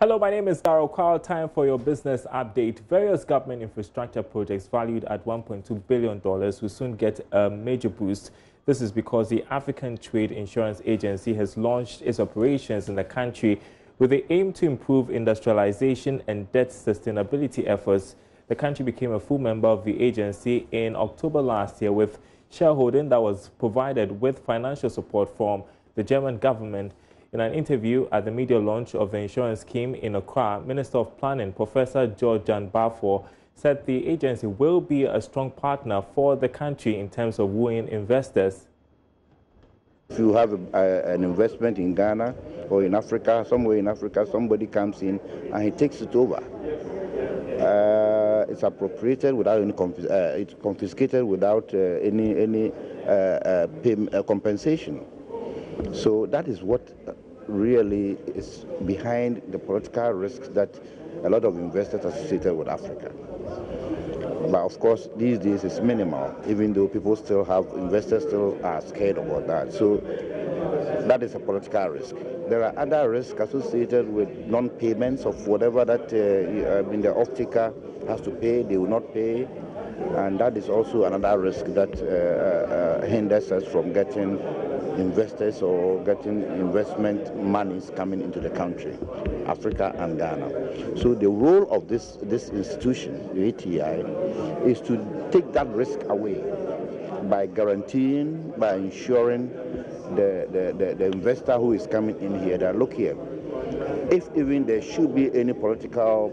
Hello, my name is Darrell Kwao. Time for your business update. Various government infrastructure projects valued at $1.2 billion will soon get a major boost. This is because the African Trade Insurance Agency has launched its operations in the country with the aim to improve industrialization and debt sustainability efforts. The country became a full member of the agency in October last year with shareholding that was provided with financial support from the German government. In an interview at the media launch of the insurance scheme in Accra, Minister of Planning, Professor George Bafor, said the agency will be a strong partner for the country in terms of wooing investors. If you have an investment in Ghana or in Africa, somewhere in Africa, somebody comes in and he takes it over. It's appropriated without any it's confiscated without any compensation. So that is what really is behind the political risks that a lot of investors associated with Africa. But of course, these days it's minimal, even though investors still are scared about that. So that is a political risk. There are other risks associated with non-payments of whatever that the off-taker has to pay, they will not pay. And that is also another risk that hinders us from getting investors or getting investment monies coming into the country, Africa and Ghana. So the role of this institution, the ATI, is to take that risk away by guaranteeing, by ensuring the investor who is coming in here that, look here, if even there should be any political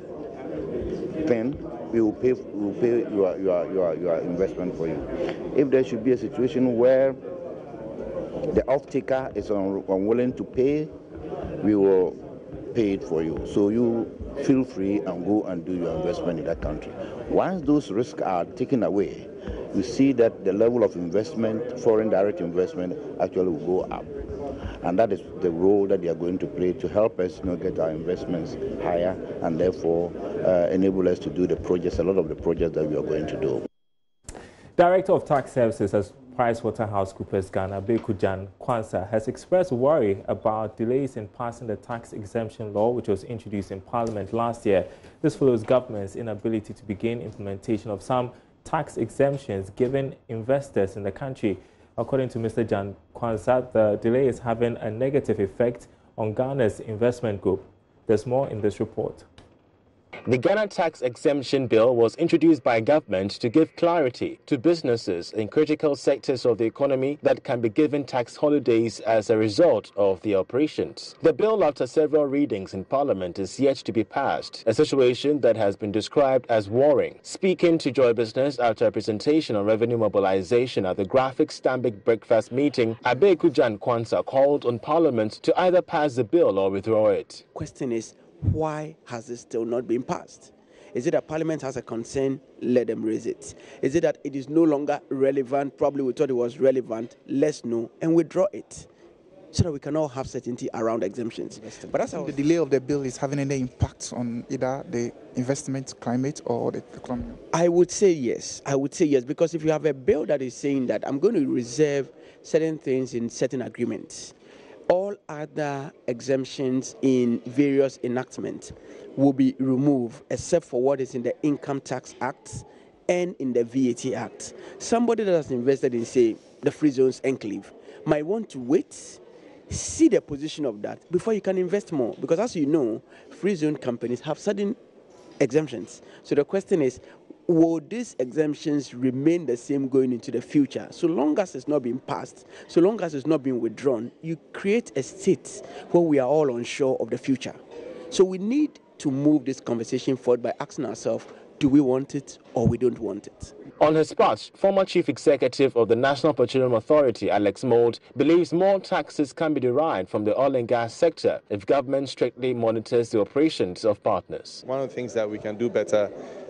thing, we will pay your investment for you. If there should be a situation where the off-taker is unwilling to pay, we will pay it for you. So you feel free and go and do your investment in that country. Once those risks are taken away, you see that the level of investment, foreign direct investment, actually will go up. And that is the role that they are going to play to help us get our investments higher and therefore enable us to do the projects, a lot of the projects that we are going to do. Director of Tax Services at PricewaterhouseCoopers Ghana, Jan Kwanzaa, has expressed worry about delays in passing the tax exemption law, which was introduced in Parliament last year. This follows government's inability to begin implementation of some tax exemptions given investors in the country. According to Mr. Jan Kwanzaa, the delay is having a negative effect on Ghana's investment group. There's more in this report. The Ghana Tax Exemption Bill was introduced by government to give clarity to businesses in critical sectors of the economy that can be given tax holidays as a result of the operations. The bill, after several readings in Parliament, is yet to be passed, a situation that has been described as worrying. Speaking to Joy Business after a presentation on revenue mobilization at the Graphic Stanbic breakfast meeting, Jan Kwanzaa called on Parliament to either pass the bill or withdraw it. Question is, why has it still not been passed? Is it that Parliament has a concern? Let them raise it. Is it that it is no longer relevant? Probably we thought it was relevant. Let's know and withdraw it so that we can all have certainty around exemptions. But that's how the delay of the bill is having any impact on either the investment climate or the economy? I would say yes. Because if you have a bill that is saying that I'm going to reserve certain things in certain agreements, all other exemptions in various enactments will be removed except for what is in the Income Tax Act and in the VAT Act. Somebody that has invested in, say, the Free Zones Enclave might want to wait, see the position of that before you can invest more. Because as you know, free zone companies have certain exemptions. So the question is, will these exemptions remain the same going into the future? So long as it's not being passed, so long as it's not being withdrawn, you create a state where we are all unsure of the future. So we need to move this conversation forward by asking ourselves, do we want it or we don't want it? On his part, former Chief Executive of the National Petroleum Authority, Alex Mould, believes more taxes can be derived from the oil and gas sector if government strictly monitors the operations of partners. One of the things that we can do better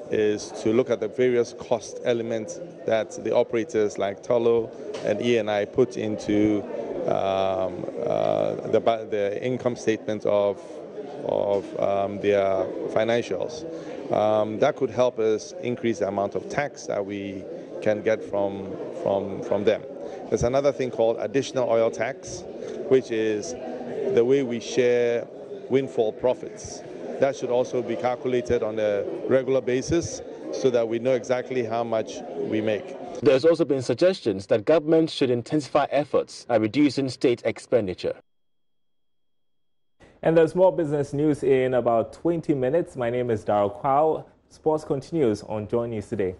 is to look at the various cost elements that the operators like Tullow and E&I put into the income statement of their financials. That could help us increase the amount of tax that we can get from them. There's another thing called additional oil tax, which is the way we share windfall profits that should also be calculated on a regular basis so that we know exactly how much we make. There's also been suggestions that government should intensify efforts at reducing state expenditure. And there's more business news in about 20 minutes. My name is Darryl Kwao. Sports continues on JoyNews today.